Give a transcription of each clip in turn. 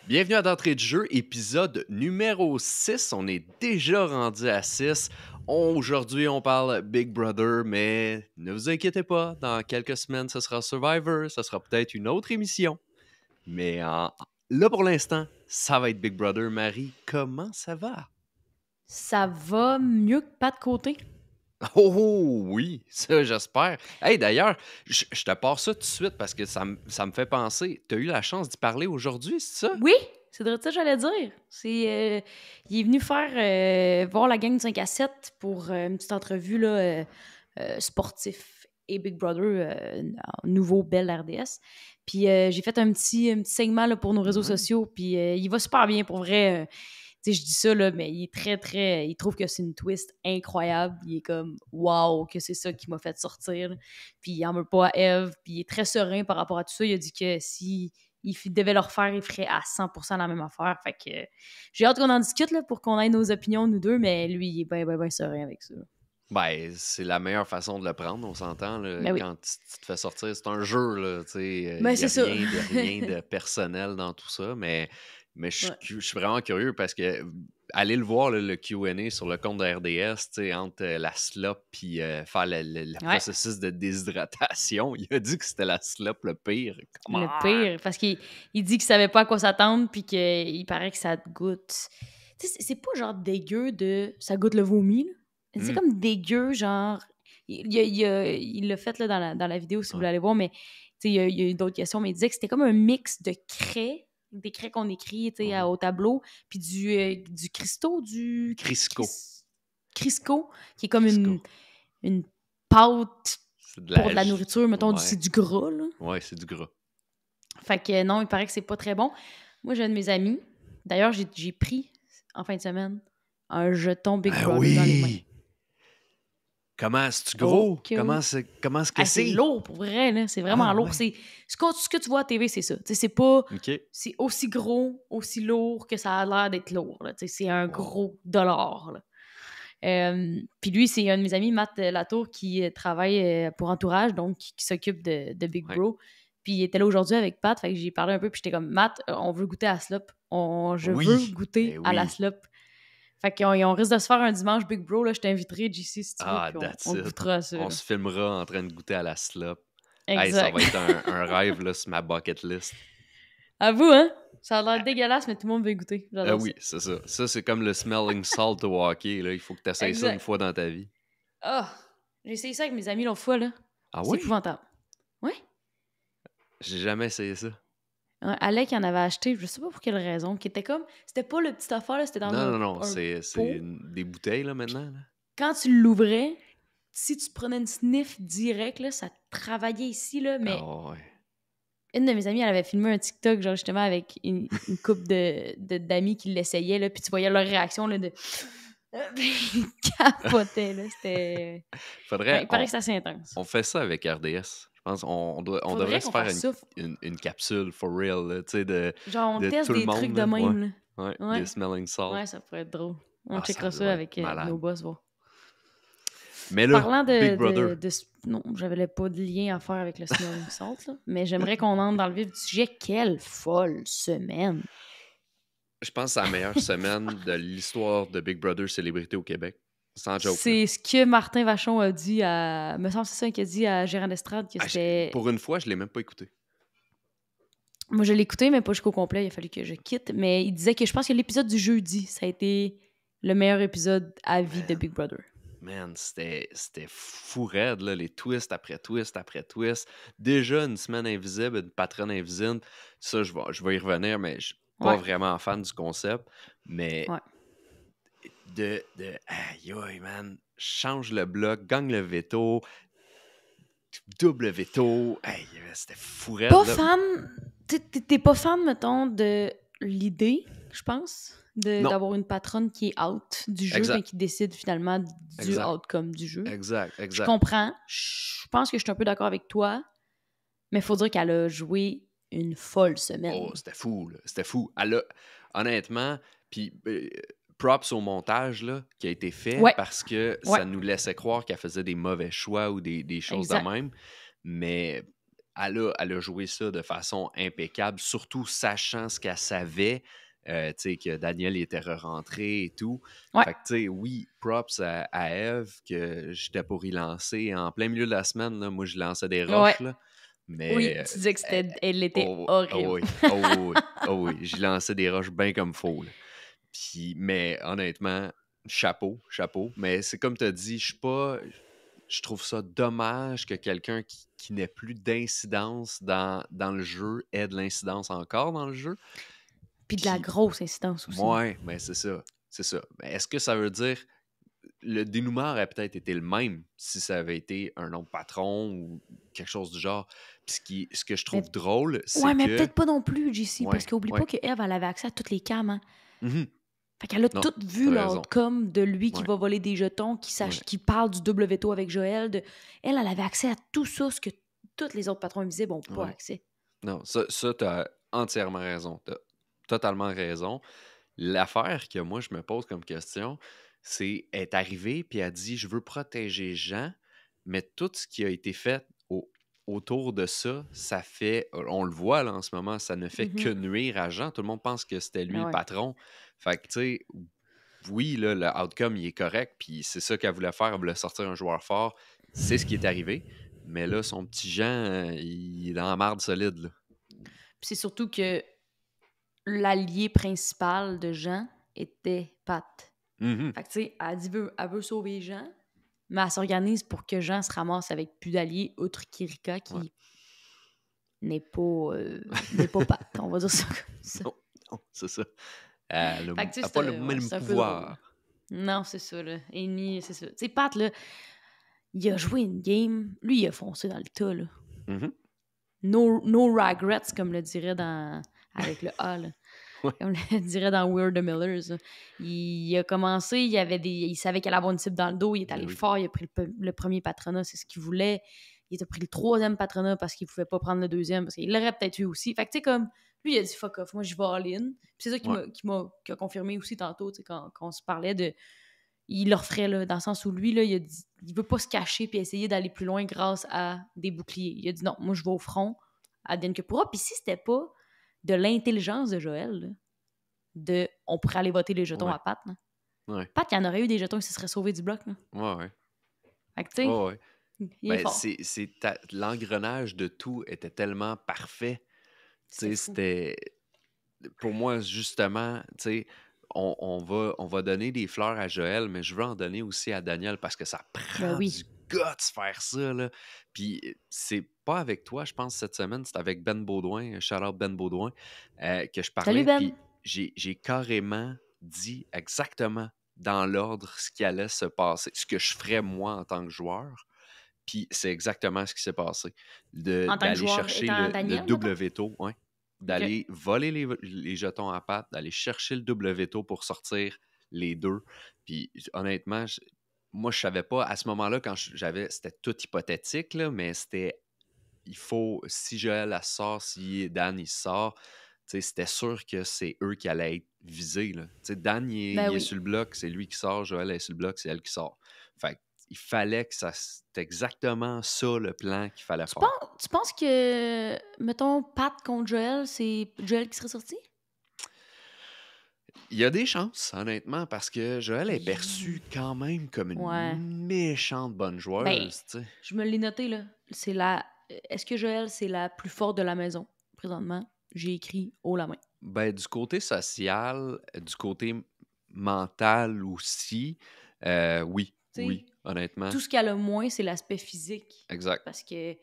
Bienvenue à d'entrée de jeu, épisode numéro 6. On est déjà rendu à 6. Aujourd'hui, on parle Big Brother, mais ne vous inquiétez pas, dans quelques semaines, ce sera Survivor, ce sera peut-être une autre émission. Mais là, pour l'instant, ça va être Big Brother. Marie, comment ça va? Ça va mieux que pas de côté. Oh oui, ça j'espère. Hey, d'ailleurs, je te passe ça tout de suite parce que ça me fait penser. Tu as eu la chance d'y parler aujourd'hui, c'est ça? Oui, c'est de ça que j'allais dire. Il est venu faire voir la gang de 5 à 7 pour une petite entrevue là, sportif et Big Brother, nouveau bel RDS. Puis j'ai fait un petit segment là, pour nos réseaux Ouais. sociaux. Puis il va super bien pour vrai. Tu sais, je dis ça, là, mais il est très. Il trouve que c'est une twist incroyable. Il est comme, waouh, que c'est ça qui m'a fait sortir. Puis il en veut pas à Eve. Puis il est très serein par rapport à tout ça. Il a dit que si il devait le refaire, il ferait à 100% la même affaire. Fait que j'ai hâte qu'on en discute là, pour qu'on ait nos opinions, nous deux. Mais lui, il est bien serein avec ça. Ben, c'est la meilleure façon de le prendre, on s'entend. Là, Ben oui. quand tu te fais sortir, c'est un jeu, là. Il Ben n'y a c'est ça. rien de personnel dans tout ça. Mais Ouais. je suis vraiment curieux parce que aller le voir, là, le Q&A sur le compte de RDS, entre la slop et faire le Ouais. processus de déshydratation, il a dit que c'était la slop le pire. Come Le on! pire, parce qu'il dit qu'il savait pas à quoi s'attendre, puis qu'il paraît que ça te goûte. Tu sais, c'est pas genre dégueu de. Ça goûte le vomi, là. C'est Hmm, comme dégueu, genre. Il l'a fait là, dans la vidéo si vous ouais. voulez aller voir, mais tu sais, il y a eu d'autres questions, mais il disait que c'était comme un mix de craie, des craies qu'on écrit tu sais, Mhm. au tableau, puis du Cristo, du. Crisco. Crisco, qui est comme Crisco. une pâte C'est de pour la... de la nourriture, mettons, Ouais, c'est du gras, là. ouais, c'est du gras. Fait que non, il paraît que c'est pas très bon. Moi, j'ai un de mes amis. D'ailleurs, j'ai pris, en fin de semaine, un jeton Big Ben Brother dans les mains. oui! Comment c'est-tu Oh, gros? que oui. Comment est-ce que Ah, c'est c'est? lourd, pour vrai, là. C'est vraiment Ah lourd. ouais. Ce que tu vois à TV, c'est ça. Tu sais, c'est pas... OK. C'est aussi gros, aussi lourd que ça a l'air d'être lourd, là. Tu sais, c'est un Wow. gros dollar, là. Puis lui, c'est un de mes amis, Matt Latour, qui travaille pour Entourage, donc qui s'occupe de Big Ouais. Bro. Puis il était là aujourd'hui avec Pat, fait que j'ai parlé un peu, puis j'étais comme, Matt, on veut goûter à la slop. Je veux Oui! goûter Ben à la oui. slop. Fait qu'on risque de se faire un dimanche Big Bro, là, je t'inviterai, JC, si tu veux, Ah, puis that's on it. goûtera à ça. On Là. se filmera en train de goûter à la slop. Hey, ça Exact. va être un rêve là, sur ma bucket list. À vous, hein? Ça a l'air Ah, dégueulasse, mais tout le monde veut goûter. J'adore ça. oui, c'est ça. Ça, c'est comme le smelling salt au hockey. Là. Il faut que tu essayes ça une Exact. fois dans ta vie. Ah! J'ai essayé ça avec mes amis l'autre fois, là. Ah C'est oui? épouvantable. Ouais? J'ai jamais essayé ça. Ouais, Alec en avait acheté, je sais pas pour quelle raison, qui était comme. C'était pas le petit affaire, là, c'était dans Non, non, non. un C'est pot. des bouteilles là, maintenant. Là. Quand tu l'ouvrais, si tu prenais une sniff direct, là, ça travaillait ici, là, mais Ah ouais. une de mes amies, elle avait filmé un TikTok, genre justement, avec une couple d'amis qui l'essayaient, là, puis tu voyais leur réaction, là, de. Ils capotaient, là, c'était. Ouais, Faudrait. il paraît que c'est assez intense. On fait ça avec RDS. Je pense on devrait Faudrait se qu'on faire fasse ça. une capsule for real, là, tu sais, Genre, on de teste tout le des trucs monde. de Là. Ouais. même, là. Ouais, Ouais. des smelling salt. Ouais, ça pourrait être drôle. On Ah, ça checkera ça doit être avec malade. nos boss, voir. Mais là, Parlant Big Brother. non, j'avais pas de lien à faire avec le smelling salt, là, mais j'aimerais qu'on entre dans le vif du sujet. Quelle folle semaine! Je pense que c'est la meilleure semaine de l'histoire de Big Brother célébrité au Québec. Sans joke. Là. C'est ce que Martin Vachon a dit à... Me semble que c'est ça qu'il a dit à Gérard d'Estrade, que Ah, c'était... pour une fois, je l'ai même pas écouté. Moi, je l'ai écouté, mais pas jusqu'au complet. Il a fallu que je quitte. Mais il disait que je pense que l'épisode du jeudi, ça a été le meilleur épisode à vie de Big Brother. Man, c'était fou raide, là, les twists après twist après twist. Déjà, une semaine invisible, une patronne invisible. Ça, je vais y revenir, mais je suis pas Ouais. vraiment fan du concept. Mais Ouais. aïe, aïe, man, change le bloc, gagne le veto, double veto. Aïe, c'était fou raide, Pas là. fan... T'es pas fan, mettons, de l'idée, je pense, Non, d'avoir une patronne qui est out du jeu, mais exact, qui décide finalement du exact, outcome du jeu. exact, Je exact. comprends. Je pense que je suis un peu d'accord avec toi, mais il faut dire qu'elle a joué une folle semaine. Oh, c'était fou, là. C'était fou. Honnêtement, puis props au montage là, qui a été fait Ouais, parce que ouais, ça nous laissait croire qu'elle faisait des mauvais choix ou des choses de exact. même. Mais elle a joué ça de façon impeccable, surtout sachant ce qu'elle savait, tu sais, que Daniel était re-rentré et tout. Ouais. Fait que, tu sais, oui, props à Eve, que j'étais pour y lancer. En plein milieu de la semaine, là, moi, je lançais des Ouais. roches, là. Oui, Mais, tu disais que elle était oh, horrible. oui, oh oui, oh oui, j'y lançais des roches bien comme faux, là. Puis, mais honnêtement, chapeau, chapeau. Mais c'est comme tu as dit, je trouve ça dommage que quelqu'un qui n'ait plus d'incidence dans le jeu ait de l'incidence encore dans le jeu. Puis de la Puis, grosse incidence aussi. ouais, mais c'est ça. C'est ça. Mais est-ce que ça veut dire le dénouement aurait peut-être été le même si ça avait été un autre patron ou quelque chose du genre? Puis ce que je Mais, trouve drôle, c'est ouais, mais que. peut-être pas non plus, JC, parce Ouais, qu'oublie ouais. pas que Eve, elle avait accès à toutes les cams, hein. Mhm. Fait qu'elle a Non, tout vu t'as raison. l'outcome de lui qui Ouais, va voler des jetons, ouais. qui parle du WTO avec Joël. Elle avait accès à tout ça, ce que tous les autres patrons invisibles n'ont pas Ouais. accès. Non, ça t'as entièrement raison. T'as totalement raison. L'affaire que moi, je me pose comme question, c'est, elle est arrivée puis elle a dit, je veux protéger Jean, mais tout ce qui a été fait autour de ça, ça fait, on le voit là en ce moment, ça ne fait que nuire à Jean. Tout le monde pense que c'était lui Ah le ouais. patron. Fait que, tu sais, oui, là, le outcome, il est correct, puis c'est ça qu'elle voulait faire, elle voulait sortir un joueur fort. C'est ce qui est arrivé. Mais là, son petit Jean, il est dans la marde solide, là. Puis c'est surtout que l'allié principal de Jean était Pat. Mhm. Fait que, tu sais, elle veut sauver Jean, mais elle s'organise pour que Jean se ramasse avec plus d'alliés, outre Kirika, Ouais. qui n'est pas Pat. On va dire ça comme ça. Non, non, c'est ça. Elle Fait que, tu n'a sais, pas le même c'est un peu drôle. pouvoir. Non, c'est ça, là. Amy, c'est ça. Tu sais, Pat, là, il a joué une game. Lui, il a foncé dans le tas, là. Mhm. No regrets, comme le dirait avec le A, là. Ouais. Comme le dirait dans We're the Millers. Là. Il a commencé, il savait qu'il allait avoir une cible dans le dos, il est allé Oui. fort, il a pris le premier patronat, c'est ce qu'il voulait. Il a pris le troisième patronat parce qu'il pouvait pas prendre le deuxième, parce qu'il l'aurait peut-être eu aussi. Fait que, tu sais, comme, lui, il a dit fuck off, moi, je vais all-in. Puis c'est ça qui a confirmé aussi tantôt, tu sais, quand on se parlait de. Il le referait, là, dans le sens où lui, là, il a dit, il veut pas se cacher puis essayer d'aller plus loin grâce à des boucliers. Il a dit non, moi, je vais au front, advienne que pourra. Puis si c'était pas de l'intelligence de Joël, là, on pourrait aller voter les jetons à Pat. Là. Ouais. Pat, il y en aurait eu des jetons qui se seraient sauvés du bloc. Là. Ouais. Fait que, tu sais, Ouais. il est fort. L'engrenage de tout était tellement parfait. C'est C'était. Pour moi, justement, tu sais, on va donner des fleurs à Joël, mais je veux en donner aussi à Daniel parce que ça prend du guts faire ça, là. Puis c'est pas avec toi, je pense, cette semaine, c'est avec Ben Baudouin, shout-out Ben Baudouin, que je parlais. Salut, Ben! Puis j'ai carrément dit exactement dans l'ordre ce qui allait se passer, ce que je ferais moi en tant que joueur. Puis c'est exactement ce qui s'est passé. En tant que D'aller joueur chercher étant Daniel, le WTO, ouais. D'aller Ok. voler les jetons à pattes, d'aller chercher le WTO pour sortir les deux. Puis honnêtement, moi, je savais pas, à ce moment-là, quand c'était tout hypothétique, là, mais c'était, il faut, si Joël elle sort, si Dan il sort, tu sais, c'était sûr que c'est eux qui allaient être visés, là. Tu sais, Dan, il est sur le bloc, c'est lui qui sort, Joël est sur le bloc, c'est elle qui sort. Fait que, il fallait que c'était exactement ça le plan qu'il fallait faire. Tu penses que, mettons, Pat contre Joël, c'est Joël qui serait sorti? Il y a des chances, honnêtement, parce que Joël est perçue quand même comme une méchante bonne joueuse. Ben, tu sais. je me l'ai noté, là. Est-ce que Joël, c'est la plus forte de la maison, présentement? J'ai écrit haut la main. Ben, du côté social, du côté mental aussi, oui, T'sais, oui, honnêtement. Tout ce qu'elle a moins, c'est l'aspect physique. Exact. Parce que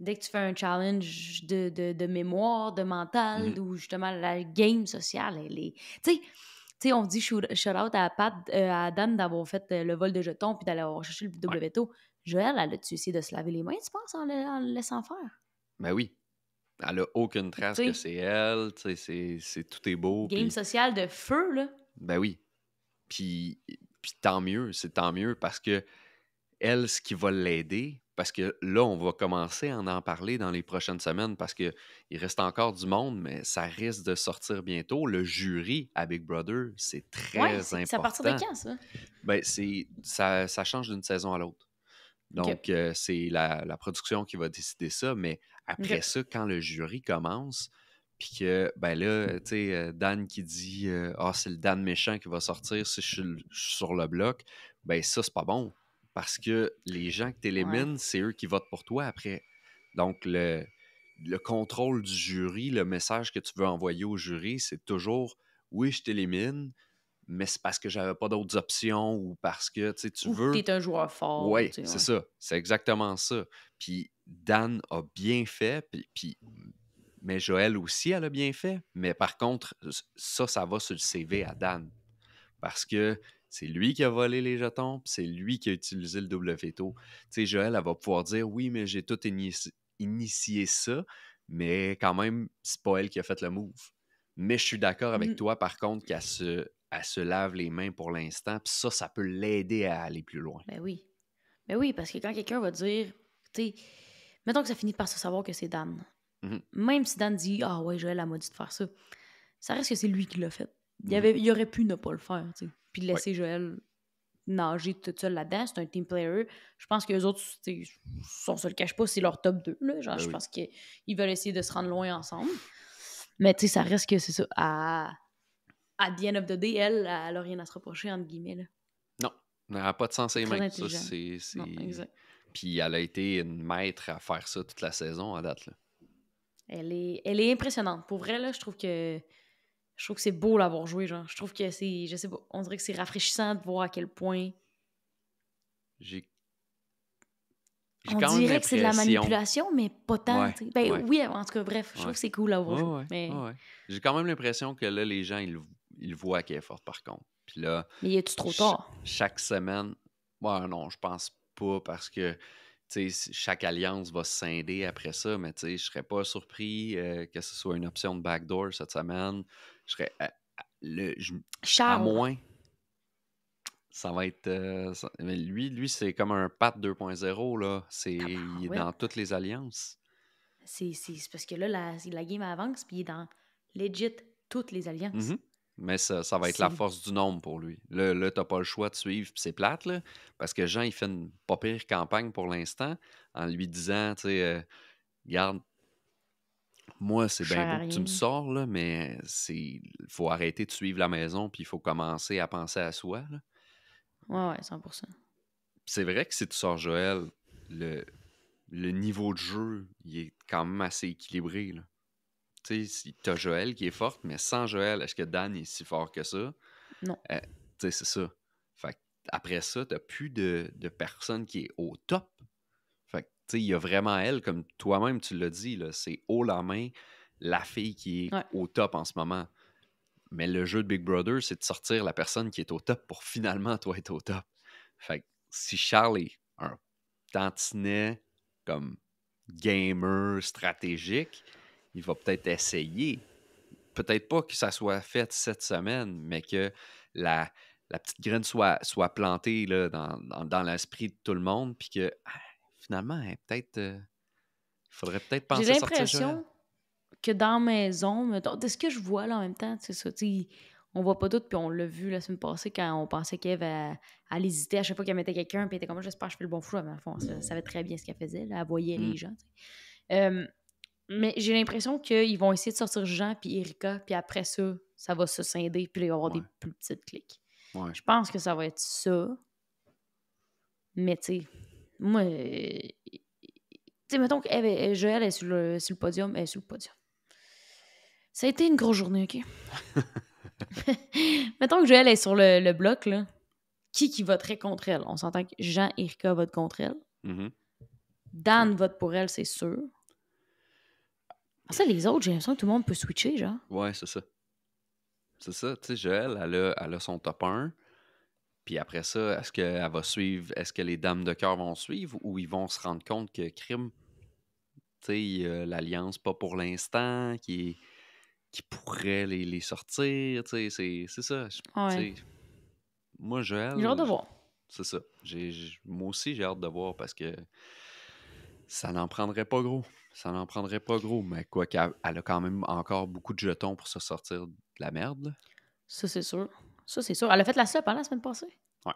dès que tu fais un challenge de mémoire, de mental, ou justement la game sociale, elle est. Tu sais, on dit shout-out à Pat, à Adam d'avoir fait le vol de jetons puis d'aller avoir cherché le WTO. Joël, elle a-tu essayé de se laver les mains, tu penses, en le laissant faire? Ben oui. Elle a aucune trace que c'est elle, tu sais, tout est beau. Game sociale de feu, là. Ben oui. Puis tant mieux, c'est tant mieux parce que elle, ce qui va l'aider, parce que là, on va commencer à en parler dans les prochaines semaines parce qu'il reste encore du monde, mais ça risque de sortir bientôt. Le jury à Big Brother, c'est très important. C'est à partir de quand, ça? Ben, ça change d'une saison à l'autre. Donc, c'est la production qui va décider ça, mais après ça, quand le jury commence, puis que, ben là, tu sais, Dan qui dit Ah, c'est le Dan méchant qui va sortir si je suis sur le bloc, ben ça, c'est pas bon. Parce que les gens que tu élimines, c'est eux qui votent pour toi après. Donc, le contrôle du jury, le message que tu veux envoyer au jury, c'est toujours oui, je t'élimine, mais c'est parce que j'avais pas d'autres options ou parce que tu Ou que veux. t'es un joueur fort, Oui, tu sais, c'est ouais. ça. C'est exactement ça. Puis Dan a bien fait, mais Joël aussi, elle a bien fait. Mais par contre, ça va sur le CV à Dan. Parce que c'est lui qui a volé les jetons, puis c'est lui qui a utilisé le double veto. Tu sais, Joël, elle va pouvoir dire oui, mais j'ai tout initié ça, mais quand même, c'est pas elle qui a fait le move. Mais je suis d'accord avec Mhm. toi, par contre, elle se lave les mains pour l'instant, puis ça peut l'aider à aller plus loin. Ben oui. Ben oui, parce que quand quelqu'un va dire, tu sais, mettons que ça finit par se savoir que c'est Dan. Mhm, Même si Dan dit, ah ouais, Joël, elle m'a dit de faire ça, ça reste que c'est lui qui l'a fait. mhm. Il aurait pu ne pas le faire, tu sais. Puis Ouais. laisser Joël nager toute seule là-dedans. C'est un team player. Je pense que les autres, tu sais, on se le cache pas, c'est leur top 2. Là. Genre, Ben je oui. pense qu'ils veulent essayer de se rendre loin ensemble. Mais tu sais, ça reste que c'est ça. À the end of the day, elle a rien à se reprocher, entre guillemets. Là. Non, elle n'a pas de sens C'est et très mains. Ça, intelligent. Non, exact. Puis elle a été une maître à faire ça toute la saison à date. Là. Elle est impressionnante. Pour vrai, là, je trouve que c'est beau l'avoir joué, genre. Je trouve que c'est, je sais pas, on dirait que c'est rafraîchissant de voir à quel point. J'ai On quand même dirait que c'est de la l'impression. manipulation, mais pas tant, Ouais, tu sais. Ben ouais, oui, en tout cas, bref, je trouve ouais. que c'est cool l'avoir Ouais, joué. ouais, Mais, ouais. J'ai quand même l'impression que là, les gens, ils voient qu'elle est forte par contre. Puis là, mais y a-tu trop tard? chaque semaine, ouais, non, je pense pas parce que chaque alliance va se scinder après ça, mais je serais pas surpris que ce soit une option de backdoor cette semaine. Je serais à Charles, moins. Ça va être. Mais lui c'est comme un Pat 2.0, là. Il est tabarouette. dans toutes les alliances. C'est parce que là, la game avance, puis il est dans legit toutes les alliances. Mhm. Mais ça va être la C'est. force du nombre pour lui. Là t'as pas le choix de suivre, puis c'est plate, là. Parce que Jean, il fait une pas pire campagne pour l'instant, en lui disant, tu sais, regarde, moi, c'est bien Cher à beau que tu me rien. sors, là, mais il faut arrêter de suivre la maison, puis il faut commencer à penser à soi, là. Ouais, ouais, 100%. C'est vrai que si tu sors Joël, le, le niveau de jeu, il est quand même assez équilibré, là. Tu sais, si t'as Joël qui est forte, mais sans Joël, est-ce que Dan est si fort que ça? Non. Tu sais, c'est ça. Fait que après ça, t'as plus de personne qui est au top. Fait que, tu sais, il y a vraiment elle, comme toi-même tu l'as dit, là, c'est haut la main, la fille qui est Ouais. au top en ce moment. Mais le jeu de Big Brother, c'est de sortir la personne qui est au top pour finalement toi être au top. Fait que si Charles est un tantinet comme gamer stratégique, il va peut-être essayer. Peut-être pas que ça soit fait cette semaine, mais que la, la petite graine soit plantée là, dans l'esprit de tout le monde, puis que finalement, peut-être, il faudrait peut-être J'ai penser à sortir Joël. l'impression que dans la maison, mettons, de ce que je vois là en même temps, c'est ça, tu sais, on voit pas tout, puis on l'a vu la semaine passée quand on pensait qu'Eve elle hésitait à chaque fois qu'elle mettait quelqu'un, puis elle était comme j'espère que je fais le bon choix, mais en fond, elle savait très bien ce qu'elle faisait, là, elle voyait Hmm, les gens, tu sais. Mais j'ai l'impression qu'ils vont essayer de sortir Jean puis Erika, puis après ça, ça va se scinder, puis là, il va y avoir des ouais, plus petites cliques. ouais. Je pense que ça va être ça, mais tu sais, moi, tu sais, mettons que Joël est sur le podium, elle est sur le podium. Ça a été une grosse journée, OK? Mettons que Joël est sur le bloc, là. Qui voterait contre elle? On s'entend que Jean et Erika votent contre elle. Mhm. Ouais, Dan vote pour elle, c'est sûr. Ça, les autres, j'ai l'impression que tout le monde peut switcher, genre. ouais, c'est ça. C'est ça, tu sais, Joël, elle a son top 1. Puis après ça, est-ce qu'elle va suivre, est-ce que les dames de cœur vont suivre ou ils vont se rendre compte que crime, tu sais, l'Alliance pas pour l'instant, qui pourrait les sortir, tu sais, c'est ça. Tu Ouais. sais, moi, J'ai hâte Joël, de voir. c'est ça. Moi aussi, j'ai hâte de voir parce que ça n'en prendrait pas gros. Ça n'en prendrait pas gros, mais quoi elle a quand même encore beaucoup de jetons pour se sortir de la merde, là. Ça, c'est sûr. Ça, c'est sûr. Elle a fait la SUP, hein, la semaine passée. Ouais,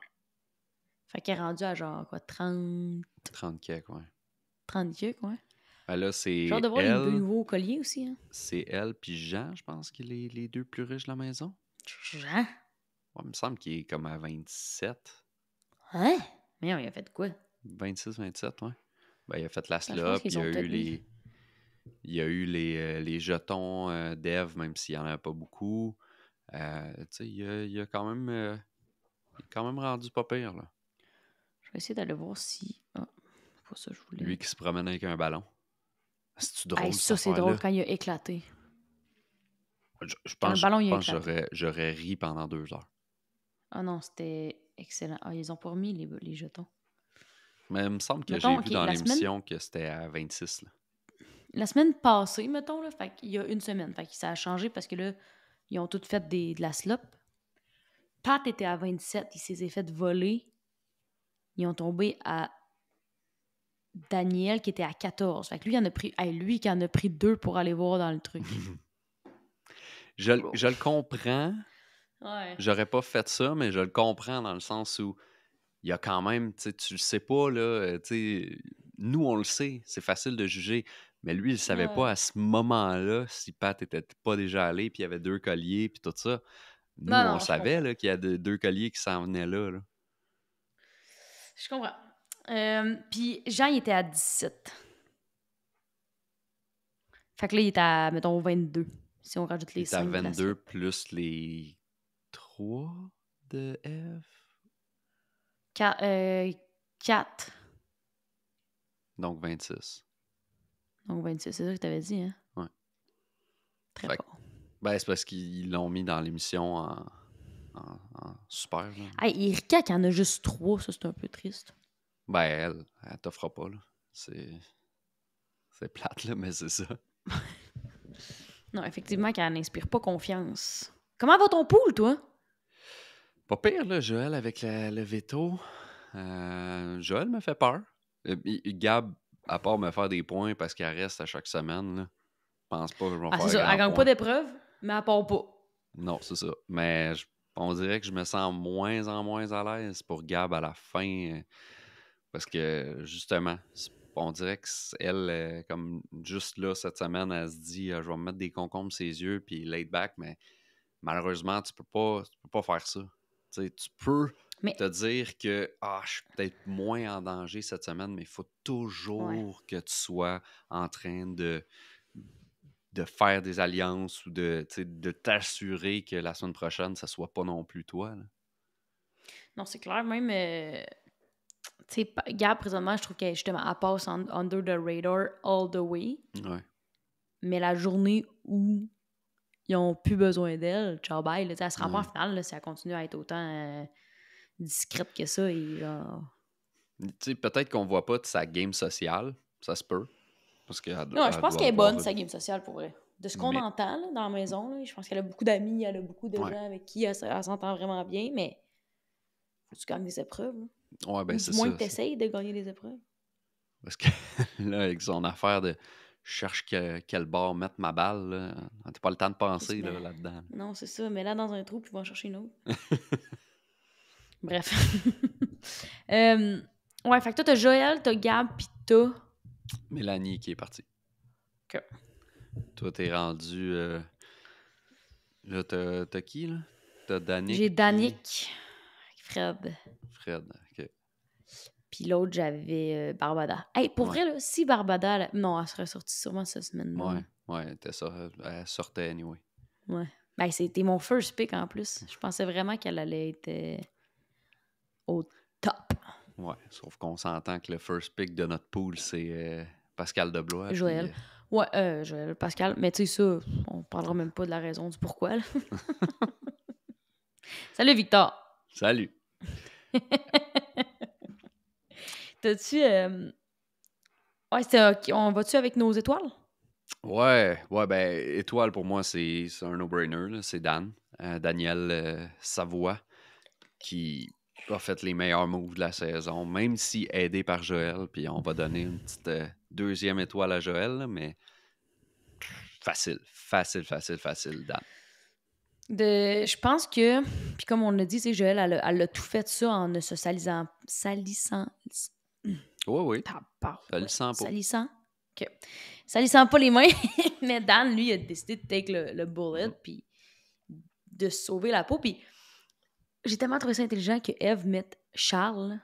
Fait qu'elle est rendue à genre, quoi, 30, 30 quelques, ouais. 30 quelques, ouais. Ben là, J'ai c'est hâte de voir les deux elle, nouveaux colliers aussi. Hein. c'est elle puis Jean, je pense, qui est les deux plus riches de la maison. Jean? Ouais, il me semble qu'il est comme à 27, Hein? Mais non, il a fait quoi? 26, 27, ouais. Ben, il a fait la Ben, je pense slop, qu'ils il y a ont eu peut-être mis. les jetons d'Eve, même s'il n'y en a pas beaucoup. Tu sais, il a quand même, il est quand même rendu pas pire, là. Je vais essayer d'aller voir si. Ah, c'est pas ça que je voulais. Lui qui se promène avec un ballon. C'est-tu Hey, drôle, cette ça, c'est drôle affaire-là? quand il a éclaté. Je Quand le pense, ballon je il a pense que éclaté. j'aurais ri pendant 2 heures. Ah non, c'était excellent. Ah, ils ont pas remis les jetons. Mais il me semble que j'ai Mettons, vu OK, dans l'émission que c'était à 26, là. la semaine passée, mettons, là, fait qu'il y a une semaine. Fait que ça a changé parce que là, ils ont toutes fait de la slop. Pat était à 27, il s'est fait voler. Ils ont tombé à Daniel qui était à 14. Fait que lui, il en a pris. Hey, lui qui en a pris 2 pour aller voir dans le truc. Je le comprends. Ouais. J'aurais pas fait ça, mais je le comprends dans le sens où il y a quand même, tu le sais pas, là, nous, on le sait, c'est facile de juger, mais lui, il savait Ouais. pas à ce moment-là si Pat était pas déjà allé, puis il y avait 2 colliers, puis tout ça. Nous, Non, on non, je savait comprends. là, qu'il y a 2 colliers qui s'en venaient là, là. Je comprends. Puis Jean, il était à 17. Fait que là, il est à, mettons, 22. Si on rajoute Il les est à 5 de la 22 slip. plus les 3 de Eve. 4. Donc 26. Donc 26, c'est ça que tu avais dit, hein? Ouais. Très Fait que, fort. ben, c'est parce qu'ils l'ont mis dans l'émission en super, là. Hey, Erika, qui en a juste 3, ça, c'est un peu triste. Ben, elle t'offrira pas, là. C'est plate, là, mais c'est ça. Non, effectivement, qu'elle n'inspire pas confiance. Comment va ton pool, toi? Pas pire, là, Joël, avec le veto. Joël me fait peur. Gab, à part me faire des points parce qu'elle reste à chaque semaine, là, je pense pas que je vais me Ah, c'est faire ça, elle grand gagne pas point. d'épreuve, mais elle part pas. Non, c'est ça. Mais on dirait que je me sens moins en moins à l'aise pour Gab à la fin. Parce que, justement, on dirait qu'elle, comme juste là, cette semaine, elle se dit je vais me mettre des concombres sur ses yeux, puis laid back, mais malheureusement, tu peux pas faire ça. Tu sais, tu peux Mais, te dire que je suis peut-être moins en danger cette semaine, mais il faut ouais. toujours que tu sois en train de faire des alliances ou de t'assurer que la semaine prochaine, ça soit pas non plus toi, là. Non, c'est clair, même. Tu sais, Gab, présentement, je trouve qu'elle, justement, elle passe under the radar all the way. Ouais. Mais la journée où ils ont plus besoin d'elle, ciao bye, là, elle se rend pas en Ouais. finale là, si elle continue à être autant discrète que ça. Et genre... Tu sais, peut-être qu'on voit pas de sa game sociale, ça se peut, parce qu'elle Non, je elle pense doit qu'elle est bonne, avoir sa game sociale, pour vrai. De ce qu'on mais entend là, dans la maison, là, je pense qu'elle a beaucoup d'amis, elle a beaucoup de ouais. gens avec qui elle s'entend vraiment bien, mais faut-tu gagner des épreuves? Là? Ouais, ben Ou c'est du moins ça. que tu essayes de gagner des épreuves. Parce que là, avec son affaire de je cherche quel bord mettre ma balle, là, t'as pas le temps de Chris, penser mais... là, là-dedans. Non, c'est ça, mais là, dans un trou, puis va en chercher une autre. Bref. Ouais, fait que toi, t'as Joël, t'as Gab, pis t'as... Mélanie qui est partie. OK. Toi, t'es rendu. Là, t'as qui, là? T'as Danick. J'ai puis Danick, Fred, Fred. OK. puis l'autre, j'avais Barbada. Hey, pour Ouais. vrai, là, si Barbada... Non, elle serait sortie sûrement cette semaine-là. Ouais. Ouais, elle sortait anyway. Ouais. Ben, c'était mon first pick, en plus. Je pensais vraiment qu'elle allait être au top. Ouais. Sauf qu'on s'entend que le first pick de notre pool, c'est Pascal Deblois. Joël. Puis, Ouais, Joël, Pascal. Mais tu sais, ça, on parlera même pas de la raison du pourquoi, là. Salut, Victor! salut! T'as-tu... Ouais, on va-tu avec nos étoiles? Ouais, ben, étoile pour moi, c'est un no-brainer, là, c'est Dan. Daniel Savoie, qui a fait les meilleurs moves de la saison, même si aidé par Joël, puis on va donner une petite deuxième étoile à Joël, là, mais facile, Dan. Je pense que, puis comme on l'a dit, c'est Joël, elle a tout fait ça en ne se salissant. Oui, Ouais, ça le sent pas. salissant. que ça lui sent pas les mains. Mais Dan, lui, a décidé de take le bullet puis de se sauver la peau. Puis j'ai tellement trouvé ça intelligent que Eve mette Charles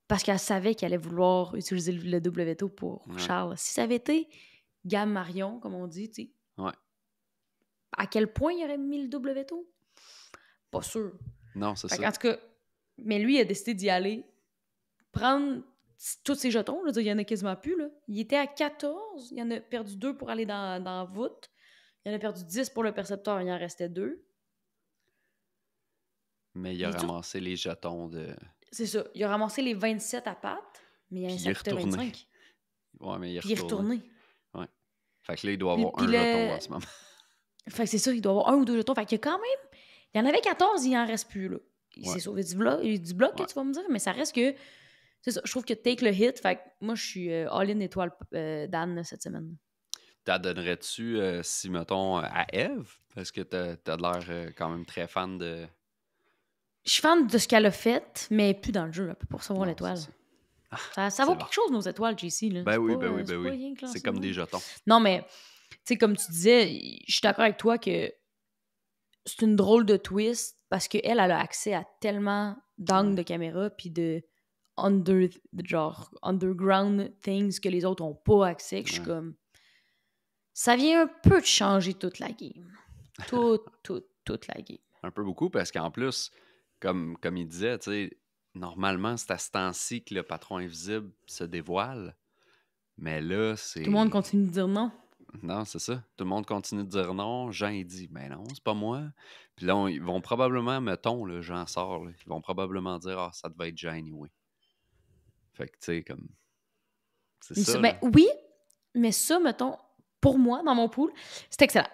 parce qu'elle savait qu'elle allait vouloir utiliser le double veto pour Charles. Si ça avait été Gamme Marion, comme on dit, tu sais, à quel point il aurait mis le double veto? Pas sûr. Non, c'est ça. En tout cas, mais lui, il a décidé d'y aller, prendre tous ses jetons. Là, il y en a quasiment plus. Là. Il était à 14. Il en a perdu 2 pour aller dans la voûte. Il en a perdu 10 pour le percepteur. Il en restait 2. Mais il a ramassé les jetons de... C'est ça. Il a ramassé les 27 à pattes, mais il a insecté 25. Ouais, mais il est retourné. Ouais. Fait que là, il doit avoir un jeton en ce moment. Fait que c'est ça, il doit avoir 1 ou 2 jetons. Fait qu'il y a quand même... Il y en avait 14, il en reste plus, là. Il s'est sauvé du bloc que tu vas me dire, mais ça reste que... C'est ça, je trouve que take le hit. Fait que moi, je suis all-in étoile Dan cette semaine. T'en donnerais-tu, si, mettons, à Eve? Parce que t'as l'air quand même très fan de... Je suis fan de ce qu'elle a fait, mais plus dans le jeu, pour recevoir l'étoile. Ça vaut quelque chose, nos étoiles, JC. Là. Ben oui. C'est comme des jetons. Non, mais, tu sais, comme tu disais, je suis d'accord avec toi que c'est une drôle de twist parce qu'elle a accès à tellement d'angles de caméra puis de underground things que les autres n'ont pas accès, que je suis comme... Ça vient un peu de changer toute la game. Toute la game. Un peu beaucoup, parce qu'en plus, comme il disait, tu sais, normalement, c'est à ce temps-ci que le patron invisible se dévoile. Mais là, c'est... Tout le monde continue de dire non. Non, c'est ça. Tout le monde continue de dire non. Jean, il dit, ben non, c'est pas moi. Puis là, ils vont probablement, mettons, là, Jean sort, là, ils vont probablement dire, ah, ça devait être Jean anyway. Fait que, tu sais, comme... C'est ça. Ben, oui, mais ça, mettons, pour moi, dans mon pool, c'est excellent.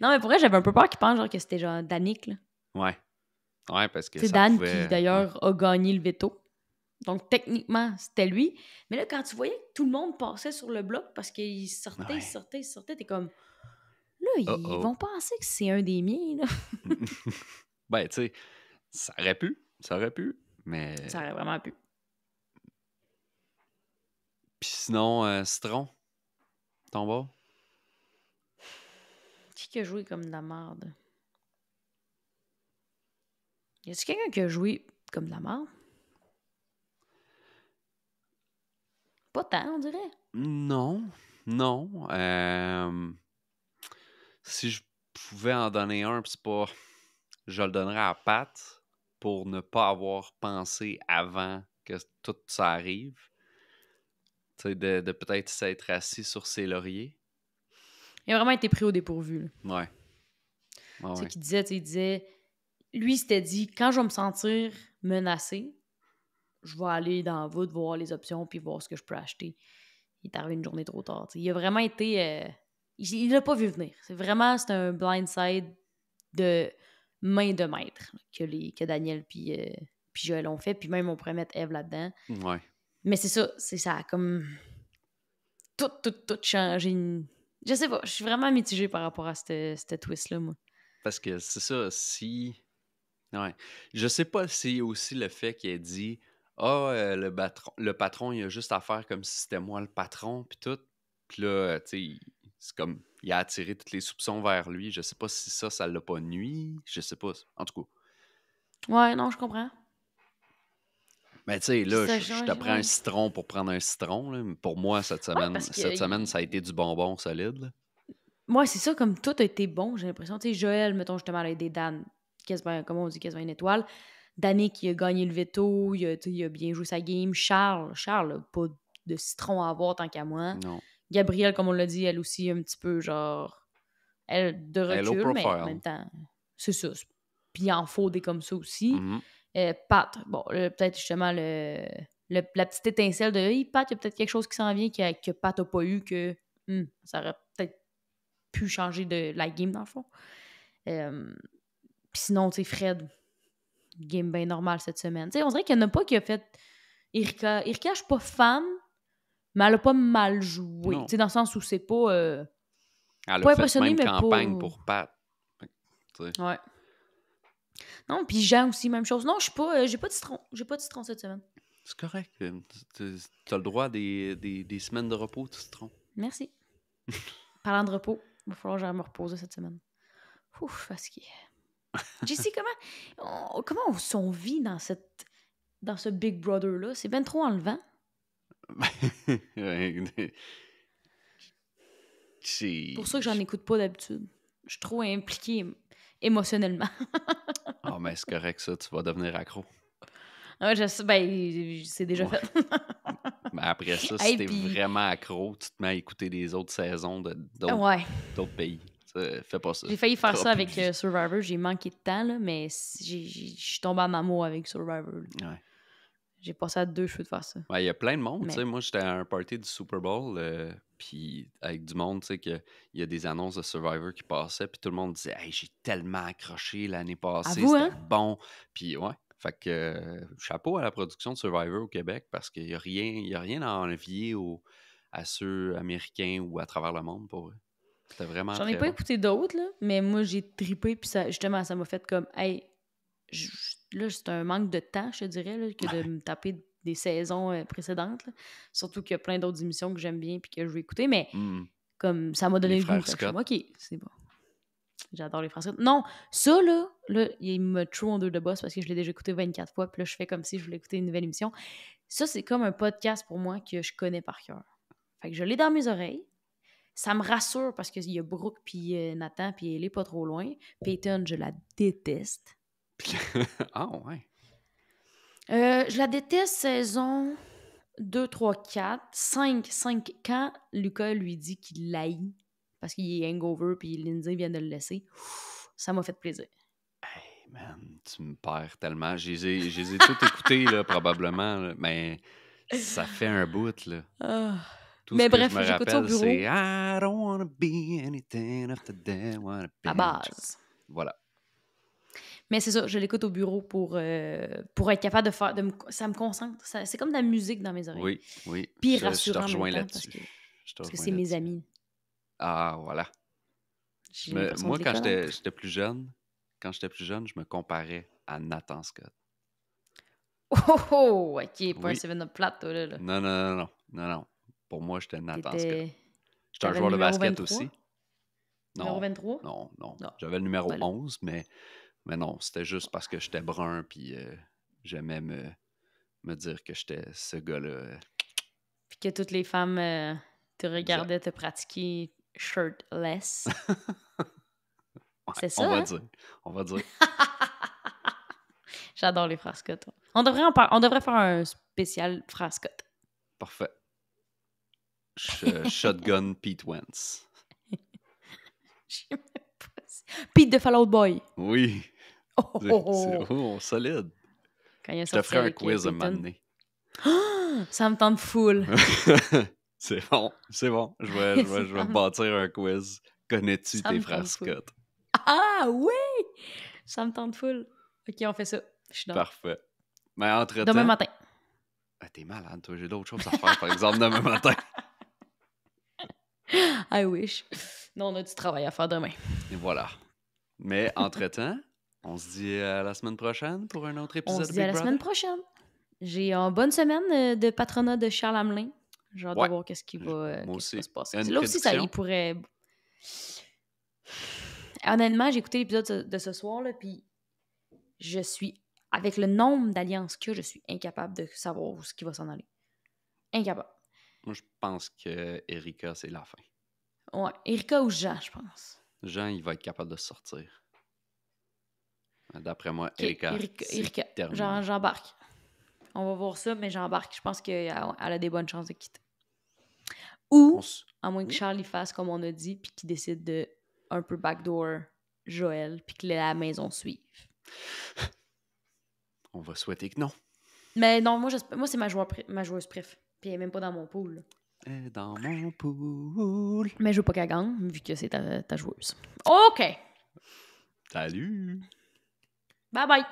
Non, mais pour vrai, j'avais un peu peur qu'il pense genre, que c'était genre Danick, là. Ouais, parce que c'est Dan qui, d'ailleurs, a gagné le veto. Donc, techniquement, c'était lui. Mais là, quand tu voyais que tout le monde passait sur le bloc parce qu'il sortait, t'es comme... Là, ils vont penser que c'est un des miens, là. Ben, tu sais, ça aurait pu, mais... Ça aurait vraiment pu. Puis sinon, Citron, ton bas? Qui a joué comme de la merde? Y a-t-il quelqu'un qui a joué comme de la merde? Pas tant, on dirait. Non. Si je pouvais en donner un, pis c'est pas... Je le donnerais à Pat pour ne pas avoir pensé avant que tout ça arrive. Tu sais, de peut-être s'être assis sur ses lauriers. Il a vraiment été pris au dépourvu. Là. Ouais. Tu sais, il disait... Lui, il s'était dit, quand je vais me sentir menacé, je vais aller dans la voûte, voir les options, puis voir ce que je peux acheter. Il est arrivé une journée trop tard. T'sais. Il a vraiment été... il l'a pas vu venir. C'est un blindside de main de maître que Daniel puis Joël ont fait. Puis même, on pourrait mettre Eve là-dedans. Ouais. Mais c'est ça. Ça a comme... Tout changé. Je sais pas. Je suis vraiment mitigée par rapport à cette twist-là, moi. Parce que c'est ça, si... Ouais. Je sais pas si aussi le fait qu'il ait dit le patron, il a juste à faire comme si c'était moi le patron, puis tout. Puis là, tu sais, c'est comme, il a attiré tous les soupçons vers lui. Je sais pas si ça l'a pas nuit. Je sais pas. En tout cas. Ouais, non, je comprends. Mais tu sais, là, je te prends un citron pour prendre un citron. Là. Pour moi, cette semaine, ça a été du bonbon solide. Là. Ouais, c'est ça, comme tout a été bon, j'ai l'impression. Tu sais, Joël, mettons, justement, elle a aidé Dan, quasiment, comme on dit, quasiment une étoile. Danny qui a gagné le veto, il a bien joué sa game. Charles, pas de citron à avoir tant qu'à moi. Non. Gabrielle, comme on l'a dit, elle aussi, un petit peu, genre, elle de recul, mais en même temps, c'est ça. Puis il en faut des comme ça aussi. Pat, bon, peut-être justement la petite étincelle de hey, Pat, il y a peut-être quelque chose qui s'en vient que Pat n'a pas eu, que ça aurait peut-être pu changer de la game dans le fond. Puis sinon, tu sais, Fred, game bien normal cette semaine. Tu sais, on dirait qu'il n'y en a pas qui a fait Erika. Erika, je suis pas fan, mais elle a pas mal joué. Tu sais, dans le sens où c'est pas... elle pas a impressionné, fait même mais campagne pas... pour Pat. Ouais. Non, puis Jean aussi, même chose. Non, je suis pas... j'ai pas de citron. J'ai pas de citron cette semaine. C'est correct. T'as le droit à des semaines de repos, tu te trompes. Merci. Parlant de repos, il va falloir que j'aille me reposer cette semaine. Ouf, fatigué. JC, comment on vit dans ce Big Brother-là? C'est bien trop enlevant. C'est pour ça que j'en écoute pas d'habitude. Je suis trop impliquée émotionnellement. Ah, mais c'est correct, ça. Tu vas devenir accro. Ouais, je sais, ben, c'est déjà fait. Mais après ça, si t'es vraiment accro, tu te mets à écouter les autres saisons d'autres pays. Fais pas ça. J'ai failli faire ça avec Survivor. J'ai manqué de temps, là, mais je suis tombée en amour avec Survivor. Ouais. J'ai passé à 2 cheveux de faire ça. Il y a plein de monde. Mais... Moi, j'étais à un party du Super Bowl, puis avec du monde, qu'il y a des annonces de Survivor qui passaient, puis tout le monde disait « Hey, j'ai tellement accroché l'année passée, c'était bon. » Puis ouais, fait que chapeau à la production de Survivor au Québec, parce qu'il n'y a rien à envier à ceux américains ou à travers le monde, pour eux. C'était vraiment J'en ai pas écouté d'autres, là, mais moi, j'ai trippé, puis justement, ça m'a fait comme « Hey, là, c'est un manque de temps, je te dirais, là, que de me taper des saisons précédentes. Là. Surtout qu'il y a plein d'autres émissions que j'aime bien puis que je vais écouter, mais comme ça m'a donné le goût. Fait que OK, c'est bon. J'adore les frères Scott. Non, ça, là, il me true under the bus parce que je l'ai déjà écouté 24 fois, puis là, je fais comme si je voulais écouter une nouvelle émission. Ça, c'est comme un podcast pour moi que je connais par cœur. Fait que je l'ai dans mes oreilles. Ça me rassure parce qu'il y a Brooke puis Nathan, puis elle est pas trop loin. Peyton, je la déteste. Ah, ouais. Je la déteste saison 2, 3, 4. 5, quand Lucas lui dit qu'il l'haït parce qu'il est hangover puis Lindsay vient de le laisser, ça m'a fait plaisir. Hey, man, tu me perds tellement. Je les ai toutes écoutées, là, probablement, là, mais ça fait un bout, là. Tout mais ce bref, que je me j'écoute ça au rappelle, bureau. c'est I don't wanna be anything after that, wanna be. À base. Voilà. Mais c'est ça, je l'écoute au bureau pour être capable de faire... ça me concentre. C'est comme de la musique dans mes oreilles. Oui. Puis rassurant je te rejoins là-dessus. Parce que c'est mes amis. Ah, voilà. Moi, quand j'étais plus jeune, je me comparais à Nathan Scott. Oh, OK, pas un 7-up plate, toi, là. Non. Pour moi, j'étais Nathan Scott. J'étais un T'avais joueur de basket 23? aussi. Numéro 23? Non. J'avais le numéro 11, mais non, c'était juste parce que j'étais brun puis j'aimais me dire que j'étais ce gars-là. Puis que toutes les femmes te regardaient te pratiquer shirtless. Ouais, c'est ça, On va dire. J'adore les frères Scott. On devrait faire un spécial frères Scott. Parfait. Shotgun Pete Wentz. Pete de Fall Out Boy. Oui. Oh. Solide. Quand il a je te ferai un quiz à un moment donné. Ça me tente full. C'est bon. Je vais me bâtir un quiz. Connais-tu tes frères Scott? Ah oui! Ça me tente full. OK, on fait ça. Je suis dans. Parfait. Mais entre-temps... Demain matin. T'es malade, toi. J'ai d'autres choses à faire, par exemple, demain matin. I wish. Non, on a du travail à faire demain. Et voilà. Mais entre-temps, on se dit à la semaine prochaine pour un autre épisode de Big Brother. On se dit à la semaine prochaine. J'ai une bonne semaine de patronat de Charles Hamelin. J'ai hâte de voir qu'est-ce qui va se passer. Là aussi, ça y pourrait... Honnêtement, j'ai écouté l'épisode de ce soir, là, puis je suis... Avec le nombre d'alliances qu'il y a, je suis incapable de savoir où ce qui va s'en aller. Incapable. Moi, je pense que Erika, c'est la fin. Ouais, Erika ou Jean, je pense. Jean, il va être capable de sortir. D'après moi, okay. Erika. J'embarque. On va voir ça, mais j'embarque. Je pense qu'elle a des bonnes chances de quitter. Ou, à moins que Charlie fasse comme on a dit, puis qu'il décide de un peu backdoor Joël, puis que la maison suive. On va souhaiter que non. Mais non, moi c'est ma joueuse préf. Puis elle est même pas dans mon pool. Elle est dans mon pool. Mais je veux pas qu'elle gagne, vu que c'est ta joueuse. OK! Salut! Bye bye!